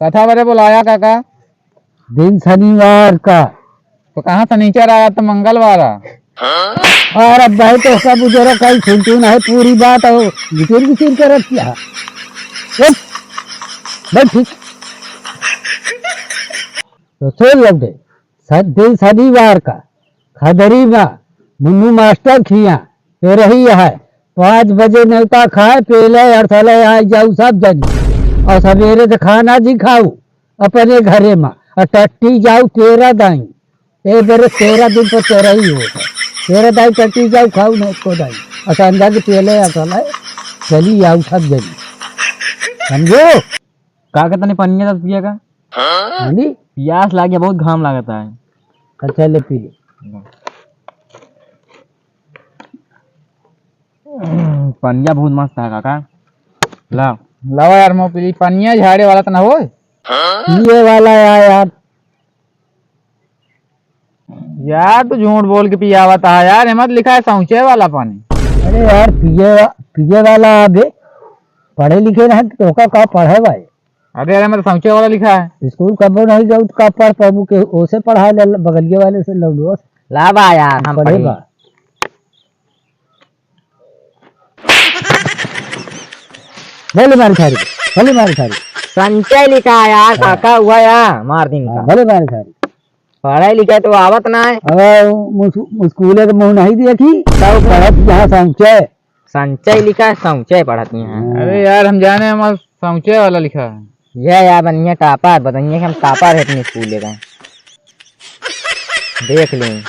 कथा बरे बुलाया काका? दिन शनिवार का। तो कहाँ शनिचर आया तो मंगलवार आ। और अब भाई तो सब जरा कल सुन है पूरी बात हो गिचिर गिचिर कर रखिया बस ठीक। तो सुन लग दे दिन शनिवार का खदरी में मुन्नू मास्टर खिया तो रही है 5 बजे न्योता खाए पहले अड़थले आ जाऊ सब जनी और सवेरे से खाना जी खाऊ अपने घरे में और टट्टी जाऊ 13 दाई एक बेरे 13 दिन तो 13 ही होता 13 दाई टट्टी जाऊ खाऊ नहीं को दाई और संध्या के पहले अड़थले चली आऊ सब जनी समझो का कहता नहीं पनिया दस पिया का हाँ प्यास लाग गया बहुत घाम लागता है। अच्छा ले पी ले। पनिया बहुत मस्त है काका। ला लाओ यार मो पीली पनिया झाड़े वाला तो ना हो। ये वाला यार यार तू झूठ बोल के पिया हुआ था यार, हिम्मत लिखा है सौचे वाला पानी। अरे यार पिए वाला आगे पढ़े लिखे ना तो का पढ़े भाई। अरे अरे मैं तो सौचे वाला लिखा है। स्कूल कब नहीं जाऊ का पढ़ पाबू के ओसे पढ़ा ले बगलिए वाले से लौडो ला बा यार हम पढ़ेगा। भले मारी सारी संचय लिखा है यार काका हुआ यार मार दिन का। भले मारी सारी पढ़ाई लिखाई तो आवत ना है। अब स्कूले के मुँह नहीं देखी तब पढ़त यहाँ संचय संचय लिखा है संचय पढ़ती हैं। अरे यार हम जाने हमारा सौचे वाला लिखा है। यह यार बनिया टापा बताइए कि हम टापा रहते स्कूल ले गए देख लें।